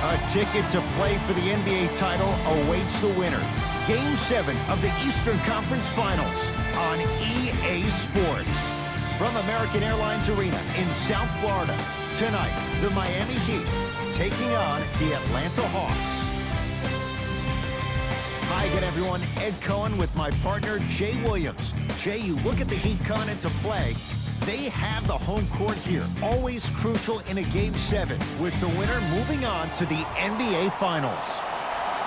A ticket to play for the NBA title awaits the winner. Game 7 of the Eastern Conference Finals on EA Sports. From American Airlines Arena in South Florida, tonight, the Miami Heat taking on the Atlanta Hawks. Hi again, everyone. Ed Cohen with my partner, Jay Williams. Jay, you look at the Heat coming into play. They have the home court here, always crucial in a Game 7, with the winner moving on to the NBA Finals.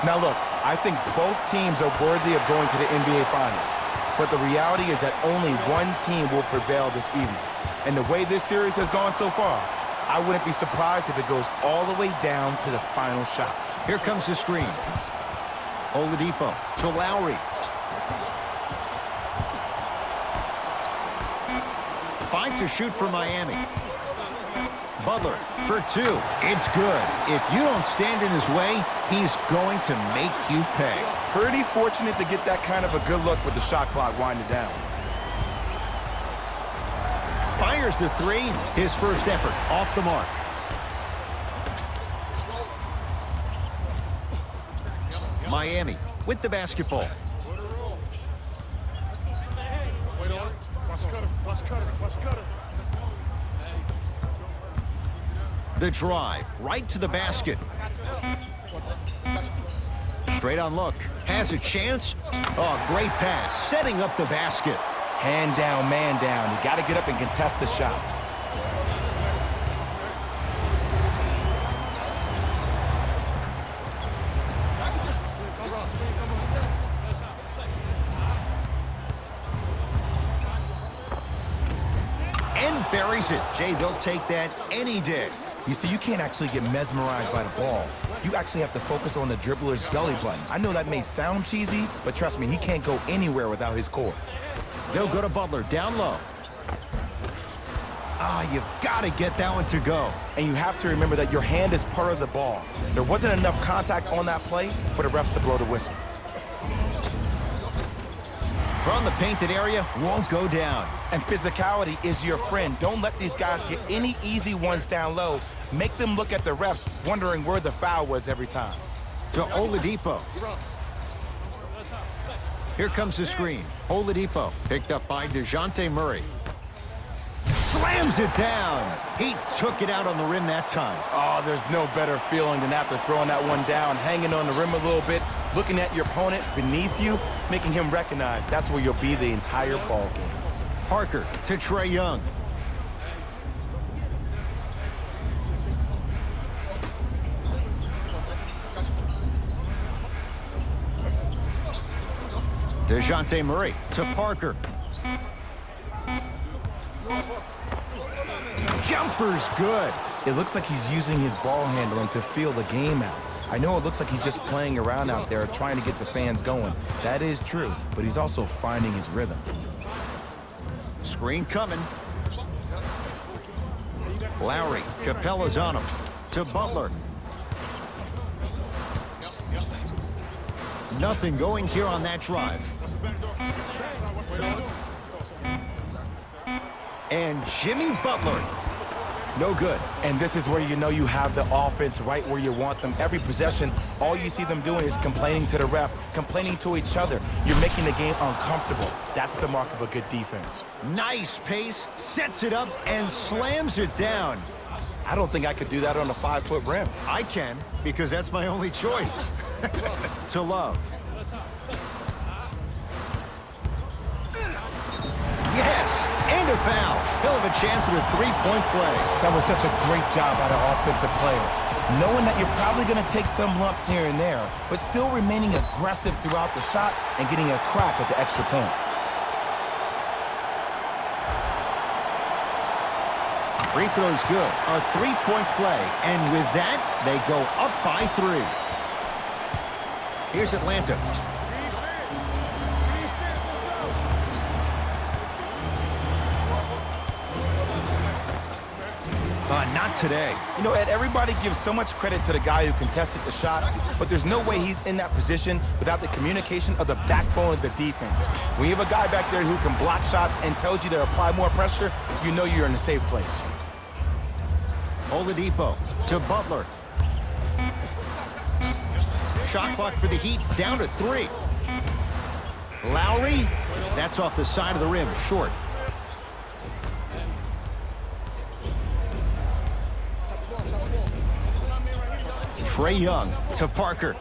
Now look, I think both teams are worthy of going to the NBA Finals. But the reality is that only one team will prevail this evening. And the way this series has gone so far, I wouldn't be surprised if it goes all the way down to the final shot. Here comes the screen. Oladipo to Lowry. 5 to shoot for Miami. Butler for 2. It's good. If you don't stand in his way, he's going to make you pay. Pretty fortunate to get that kind of a good look with the shot clock winding down. Fires the 3. His first effort off the mark. Miami with the basketball. The drive right to the basket. Straight on look. Has a chance. Oh, great pass. Setting up the basket. Hand down, man down. You got to get up and contest the shot. And buries it. Jay, they'll take that any day. You see, you can't actually get mesmerized by the ball. You actually have to focus on the dribbler's belly button. I know that may sound cheesy, but trust me, he can't go anywhere without his core. They'll go to Butler, down low. You've got to get that one to go. And you have to remember that your hand is part of the ball. There wasn't enough contact on that play for the refs to blow the whistle. From the painted area, won't go down. And physicality is your friend. Don't let these guys get any easy ones down low. Make them look at the refs, wondering where the foul was every time. To Oladipo. Here comes the screen. Oladipo picked up by DeJounte Murray. Slams it down. He took it out on the rim that time. Oh, there's no better feeling than after throwing that one down, hanging on the rim a little bit, looking at your opponent beneath you, making him recognize that's where you'll be the entire ball game. Parker to Trae Young. DeJounte Murray to Parker. Jumper's good. It looks like he's using his ball handling to feel the game out. I know it looks like he's just playing around out there trying to get the fans going. That is true, but he's also finding his rhythm. Screen coming. Lowry, Capella's on him. To Butler. Nothing going here on that drive. And Jimmy Butler. No good. And this is where you know you have the offense right where you want them. Every possession, all you see them doing is complaining to the ref, complaining to each other. You're making the game uncomfortable. That's the mark of a good defense. Nice pace, sets it up, and slams it down. I don't think I could do that on a 5-foot rim. I can, because that's my only choice. To Love. Yes, and a foul. He'll have a chance at a three-point play. That was such a great job by the offensive player. Knowing that you're probably going to take some lumps here and there, but still remaining aggressive throughout the shot and getting a crack at the extra point. Free throw's good. A three-point play. And with that, they go up by 3. Here's Atlanta. Not today. You know, Ed, everybody gives so much credit to the guy who contested the shot, but there's no way he's in that position without the communication of the backbone of the defense. When you have a guy back there who can block shots and tells you to apply more pressure, you know you're in a safe place. Oladipo to Butler. Shot clock for the Heat down to 3. Lowry, that's off the side of the rim, short. Trae Young to Parker.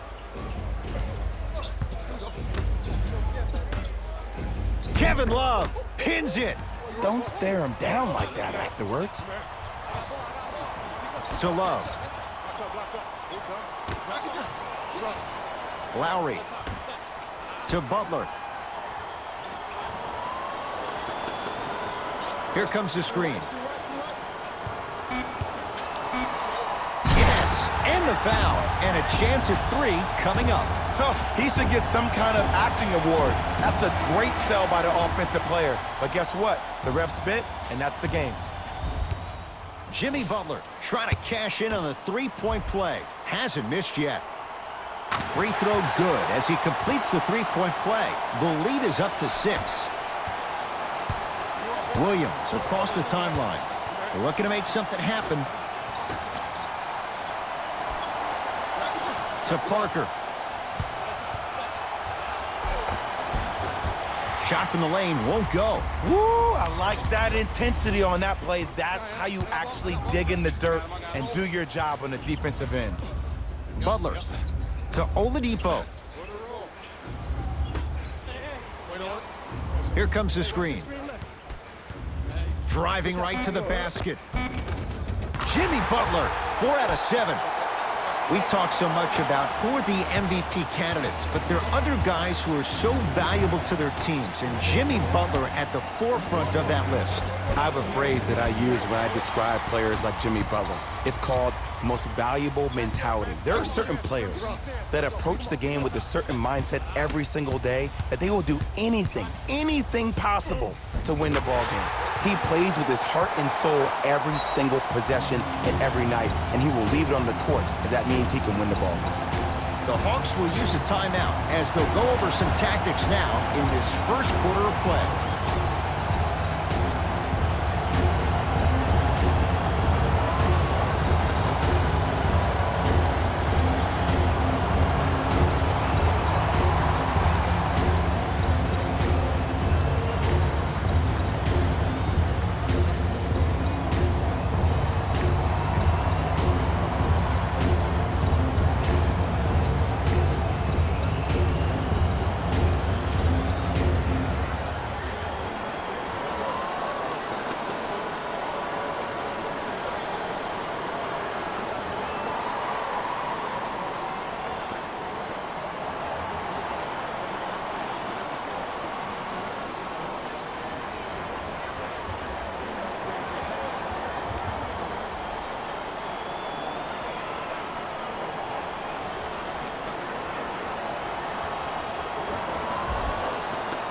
Kevin Love pins it. Don't stare him down like that afterwards. To Love. Lowry. To Butler. Here comes the screen. Yes, and the foul. And a chance at 3 coming up. Oh, he should get some kind of acting award. That's a great sell by the offensive player. But guess what? The refs bit, and that's the game. Jimmy Butler trying to cash in on the three-point play. Hasn't missed yet. Free throw good as he completes the three-point play. The lead is up to 6. Williams across the timeline. Looking to make something happen. To Parker. Shot from the lane won't go. Woo, I like that intensity on that play. That's how you actually dig in the dirt and do your job on the defensive end. Butler to Oladipo. Here comes the screen. Driving right to the basket. Jimmy Butler, 4 out of 7. We talk so much about who are the MVP candidates, but there are other guys who are so valuable to their teams, and Jimmy Butler at the forefront of that list. I have a phrase that I use when I describe players like Jimmy Butler. It's called most valuable mentality. There are certain players that approach the game with a certain mindset every single day that they will do anything possible to win the ball game. He plays with his heart and soul every single possession and every night, and he will leave it on the court if that means he can win the ball game. The Hawks will use a timeout as they'll go over some tactics now in this first quarter of play.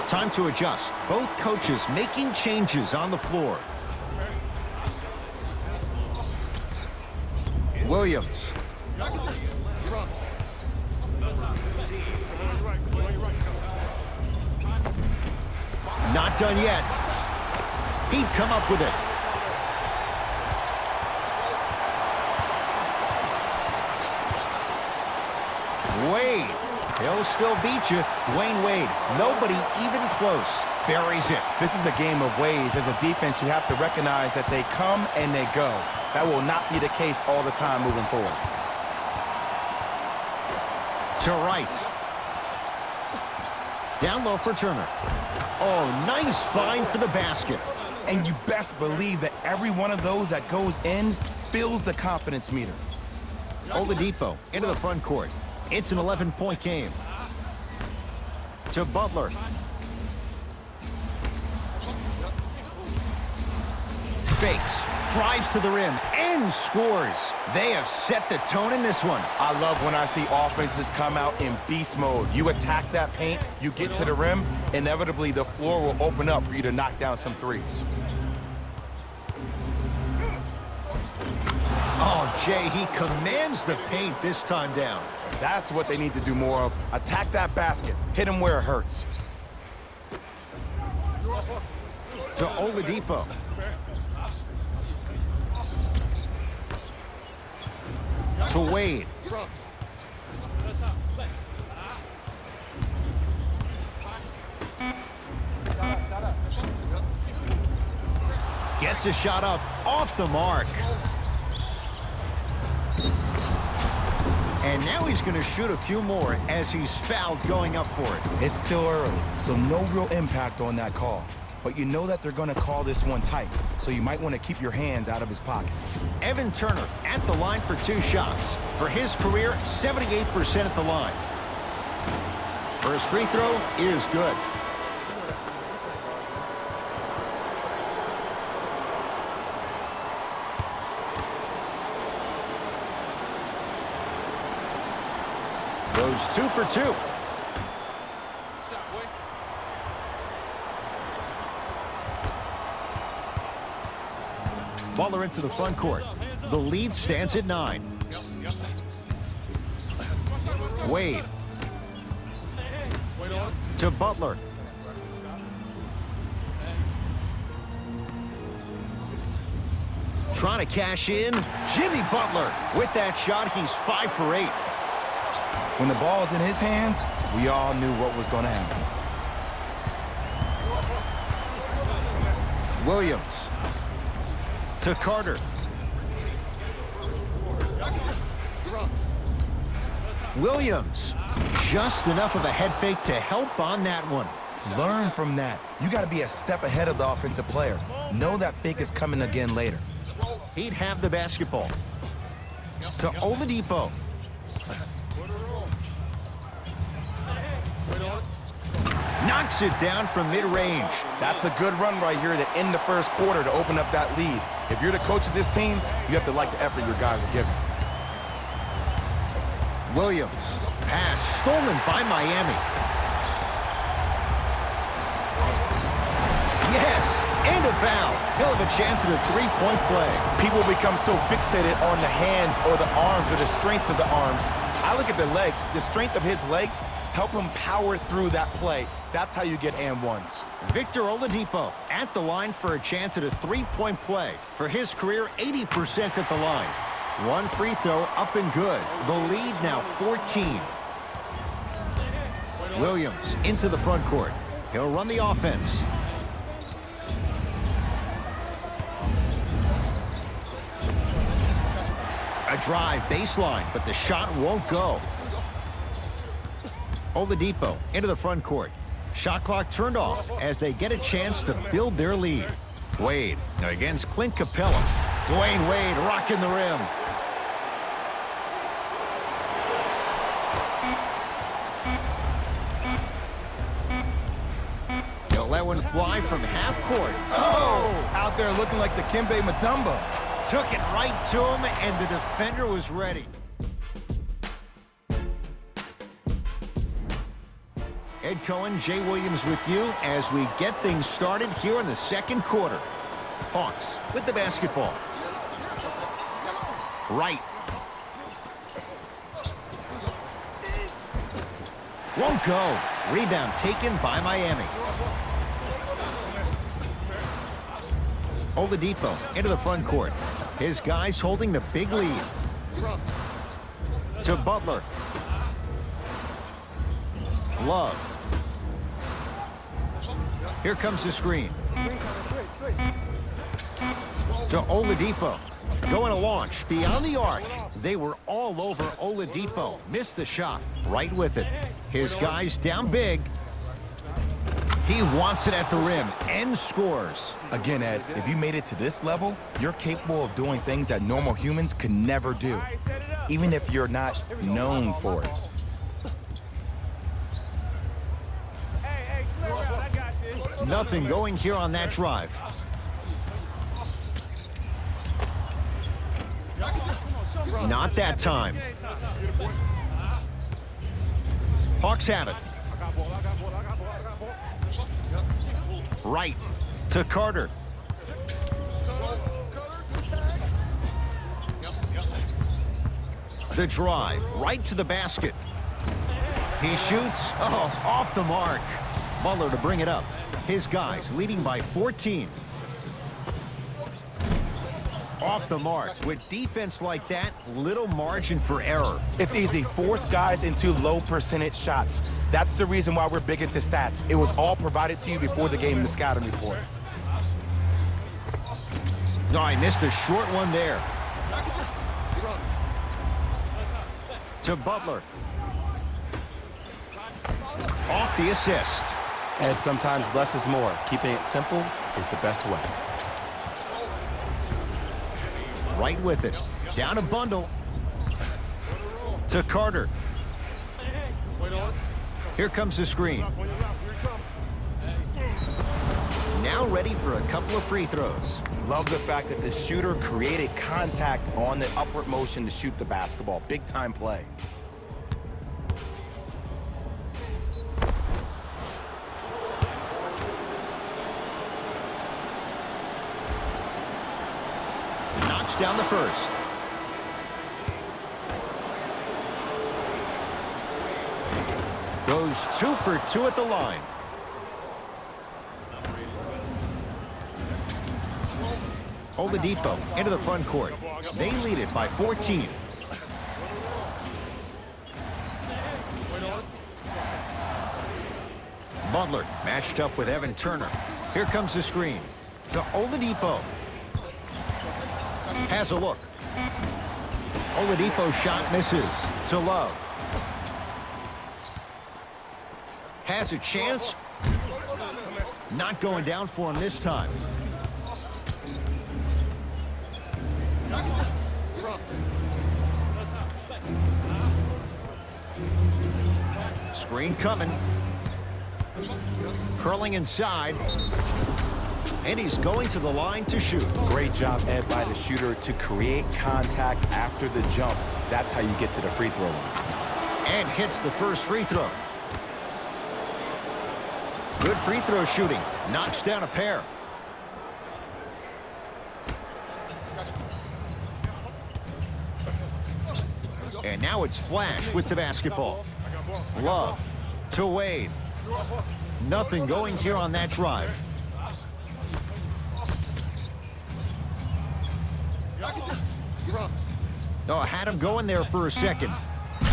Time to adjust. Both coaches making changes on the floor. Williams. Not done yet. He'd come up with it. Wade. He'll still beat you. Dwayne Wade, nobody even close. Buries it. This is a game of ways. As a defense, you have to recognize that they come and they go. That will not be the case all the time moving forward. To right. Down low for Turner. Oh, nice find for the basket. And you best believe that every one of those that goes in fills the confidence meter. Oladipo into the front court. It's an 11-point game. To Butler. Fakes. Drives to the rim and scores. They have set the tone in this one. I love when I see offenses come out in beast mode. You attack that paint, you get to the rim, inevitably the floor will open up for you to knock down some threes. Oh, Jay, he commands the paint this time down. That's what they need to do more of. Attack that basket. Hit him where it hurts. To Oladipo. To to Wade. Gets a shot up off the mark. And now he's going to shoot a few more as he's fouled going up for it. It's still early, so no real impact on that call. But you know that they're going to call this one tight, so you might want to keep your hands out of his pocket. Evan Turner at the line for 2 shots. For his career, 78% at the line. First free throw is good. Goes 2 for 2. Butler into the front court. The lead stands at 9. Wade. To Butler. Trying to cash in. Jimmy Butler. With that shot, he's 5 for 8. When the ball is in his hands, we all knew what was going to happen. Williams. To Carter. Williams. Just enough of a head fake to help on that one. Learn from that. You got to be a step ahead of the offensive player. Know that fake is coming again later. He'd have the basketball. To Oladipo. Knocks it down from mid-range. That's a good run right here to end the first quarter to open up that lead. If you're the coach of this team, you have to like the effort your guys are giving. Williams. Pass stolen by Miami. Yes, and a foul. He'll have a chance at a 3-point play. People become so fixated on the hands or the arms or the strengths of the arms. I look at the legs. The strength of his legs help him power through that play. That's how you get and ones. Victor Oladipo at the line for a chance at a 3-point play. For his career, 80% at the line. One free throw up and good. The lead now 14. Williams into the front court. He'll run the offense. A drive baseline, but the shot won't go. Oladipo into the front court. Shot clock turned off as they get a chance to build their lead. Wade against Clint Capella. Dwayne Wade rocking the rim. He'll let one fly from half court. Oh! Out there looking like the Kimbe Mutombo. Took it right to him, and the defender was ready. Ed Cohen, Jay Williams with you as we get things started here in the second quarter. Hawks with the basketball. Right. Won't go. Rebound taken by Miami. Oladipo into the front court. His guys holding the big lead. To Butler. Love. Here comes the screen. To Oladipo. Going to launch beyond the arc. They were all over Oladipo. Missed the shot. Right with it. His guys down big. He wants it at the rim and scores. Again, Ed, if you made it to this level, you're capable of doing things that normal humans could never do, even if you're not known for it. Nothing going here on that drive. Not that time. Hawks have it. Right to Carter. The drive right to the basket. He shoots. Oh, off the mark. Butler to bring it up. His guys leading by 14. Off the mark. With defense like that, little margin for error. It's easy. Force guys into low percentage shots. That's the reason why we're big into stats. It was all provided to you before the game in the scouting report. No, I missed a short one there. To Butler. Off the assist. And sometimes less is more. Keeping it simple is the best way. Right with it. Down a bundle. To Carter. Here comes the screen. Now ready for a couple of free throws. Love the fact that the shooter created contact on the upward motion to shoot the basketball. Big time play. Knocks down the first. Goes 2 for 2 at the line. Oladipo into the front court. They lead it by 14. Butler matched up with Evan Turner. Here comes the screen. To Oladipo. Has a look. Oladipo shot misses. To Love. Has a chance. Not going down for him this time. Screen coming. Curling inside. And he's going to the line to shoot. Great job, Ed, by the shooter to create contact after the jump. That's how you get to the free throw line. And hits the first free throw. Good free throw shooting. Knocks down a pair. And now it's Flash with the basketball. Love to Wade. Nothing going here on that drive. Oh, had him going there for a second.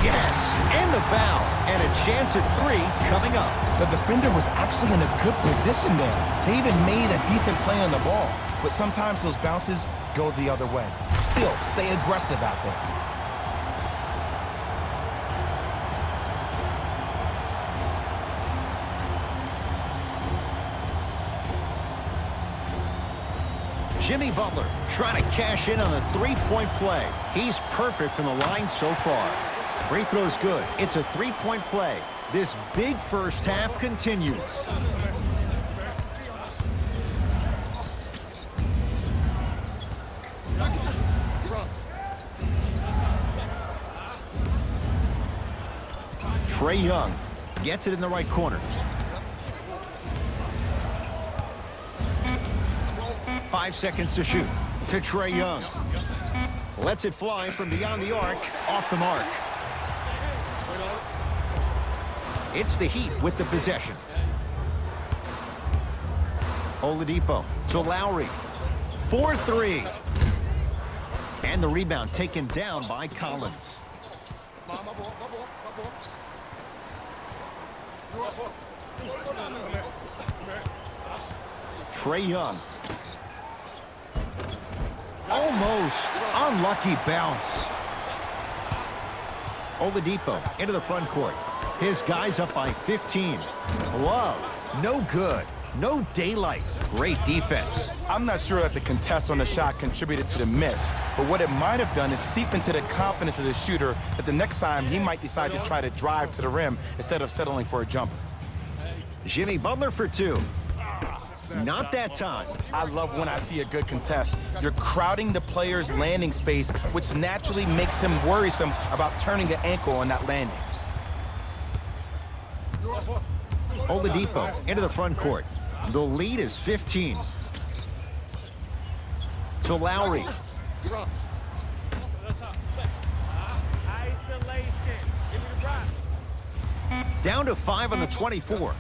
Yes, and the foul. And a chance at 3 coming up. The defender was actually in a good position there. They even made a decent play on the ball. But sometimes those bounces go the other way. Still, stay aggressive out there. Jimmy Butler trying to cash in on the three-point play. He's perfect from the line so far. Free throw's good. It's a three-point play. This big first half continues. Trae Young gets it in the right corner. 5 seconds to shoot. To Trae Young. Lets it fly from beyond the arc. Off the mark. It's the Heat with the possession. Oladipo to Lowry. 4-3. And the rebound taken down by Collins. Trae Young. Almost unlucky bounce. Oladipo into the front court. His guys up by 15. Love, no good. No daylight. Great defense. I'm not sure that the contest on the shot contributed to the miss, but what it might have done is seep into the confidence of the shooter that the next time he might decide to try to drive to the rim instead of settling for a jumper. Jimmy Butler for 2. Not that time. I love when I see a good contest. You're crowding the player's landing space, which naturally makes him worrisome about turning an ankle on that landing. Oladipo into the front court. The lead is 15. To Lowry. Down to 5 on the 24.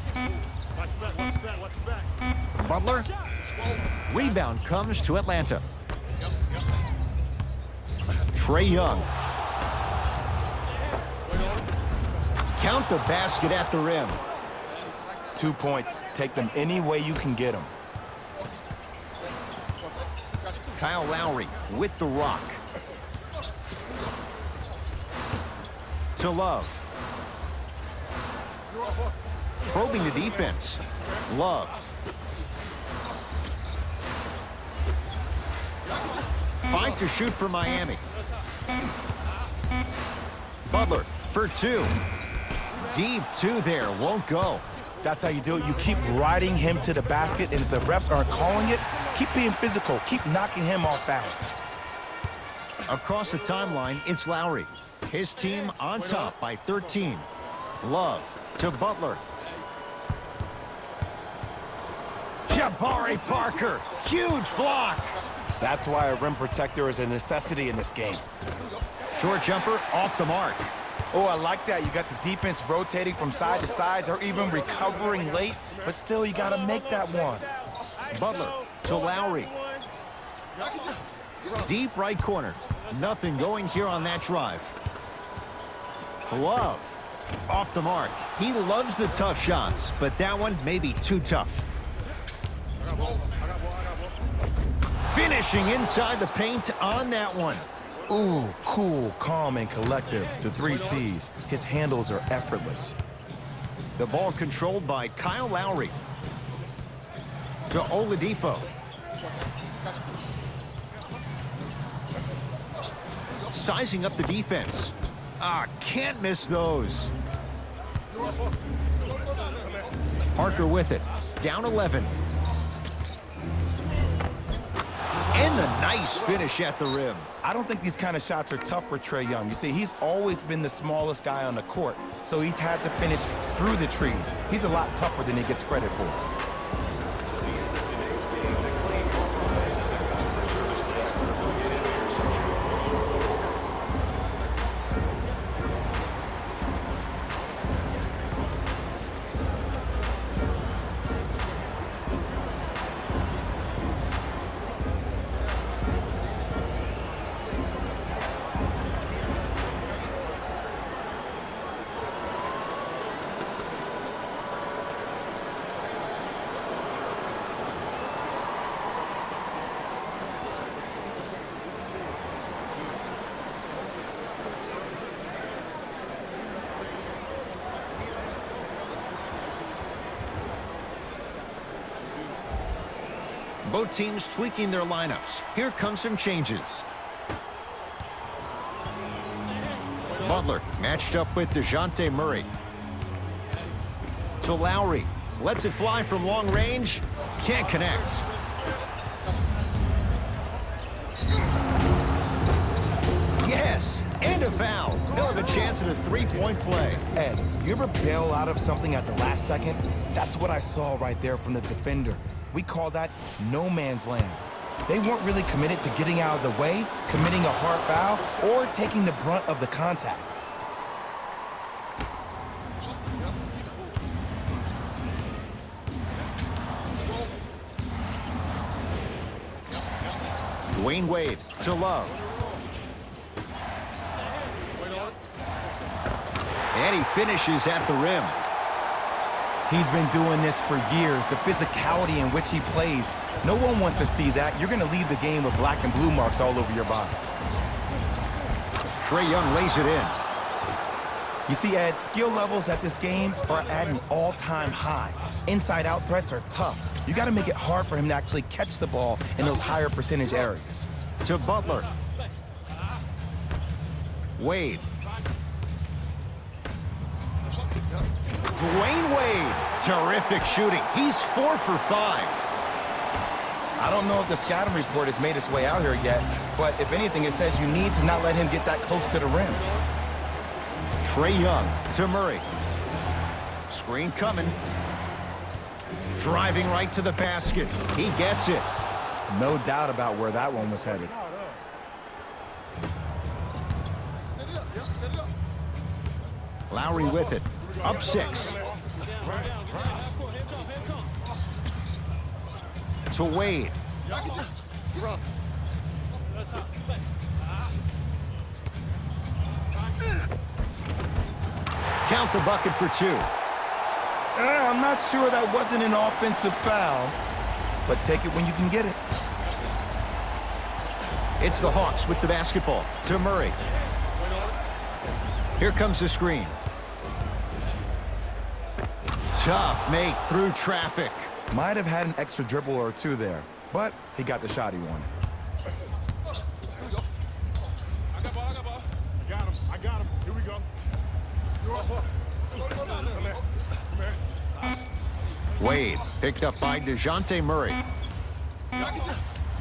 Butler. Rebound comes to Atlanta. Trae Young. Count the basket at the rim. 2 points. Take them any way you can get them. Kyle Lowry with the rock. To Love. Probing the defense. Love. Five to shoot for Miami. Butler for two. Deep two there, won't go. That's how you do it. You keep riding him to the basket, and if the refs aren't calling it, keep being physical. Keep knocking him off balance. Across the timeline, it's Lowry. His team on top by 13. Love to Butler. Jabari Parker, huge block. That's why a rim protector is a necessity in this game. Short jumper off the mark. Oh, I like that. You got the defense rotating from side to side. They're even recovering late, but still, you got to make that one. Butler to Lowry. Deep right corner. Nothing going here on that drive. Love off the mark. He loves the tough shots, but that one may be too tough. Finishing inside the paint on that one. Ooh, cool, calm, and collective. The 3 C's. His handles are effortless. The ball controlled by Kyle Lowry. To Oladipo. Sizing up the defense. Can't miss those. Parker with it. Down 11. And the nice finish at the rim. I don't think these kind of shots are tough for Trae Young. You see, he's always been the smallest guy on the court, so he's had to finish through the trees. He's a lot tougher than he gets credit for. Both teams tweaking their lineups. Here come some changes. Butler matched up with DeJounte Murray. To Lowry. Lets it fly from long range. Can't connect. Yes, and a foul. He'll have a chance at a three-point play. Ed, you ever bail out of something at the last second? That's what I saw right there from the defender. We call that no man's land. They weren't really committed to getting out of the way, committing a hard foul, or taking the brunt of the contact. Dwayne Wade to Love. And he finishes at the rim. He's been doing this for years, the physicality in which he plays. No one wants to see that. You're going to leave the game with black and blue marks all over your body. Trae Young lays it in. You see, Ed, skill levels at this game are at an all-time high. Inside-out threats are tough. You got to make it hard for him to actually catch the ball in those higher percentage areas. To Butler. Wade. Dwayne Wade. Terrific shooting. He's 4 for 5. I don't know if the scouting report has made its way out here yet, but if anything, it says you need to not let him get that close to the rim. Trae Young to Murray. Screen coming. Driving right to the basket. He gets it. No doubt about where that one was headed. Lowry with it. Up 6. To Wade. count the bucket for 2. I'm not sure that wasn't an offensive foul, but take it when you can get it. It's the Hawks with the basketball to Murray. Here comes the screen. Tough make through traffic. Might have had an extra dribble or two there, but he got the shot he wanted. I got him. Here we go. Wade picked up by DeJounte Murray.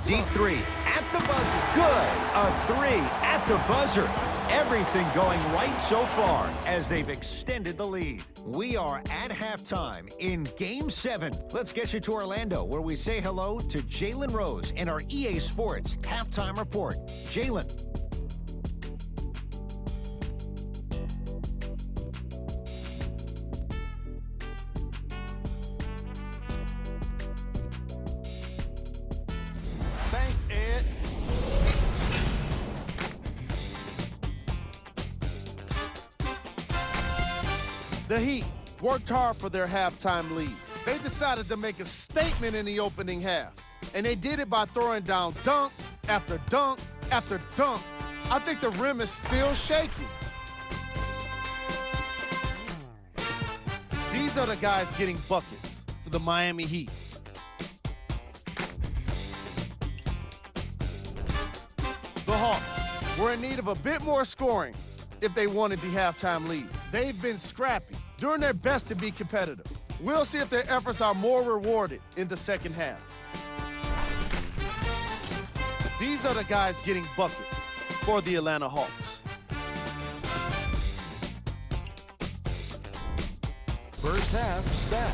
Deep 3 at the buzzer. Good. A 3 at the buzzer. Everything going right so far as they've extended the lead. We are at halftime in Game 7. Let's get you to Orlando, where we say hello to Jalen Rose in our EA Sports Halftime Report. Jalen. Thanks, Ed. The Heat worked hard for their halftime lead. They decided to make a statement in the opening half, and they did it by throwing down dunk after dunk after dunk. I think the rim is still shaky. These are the guys getting buckets for the Miami Heat. The Hawks were in need of a bit more scoring if they wanted the halftime lead. They've been scrappy, doing their best to be competitive. We'll see if their efforts are more rewarded in the second half. These are the guys getting buckets for the Atlanta Hawks. First half stats.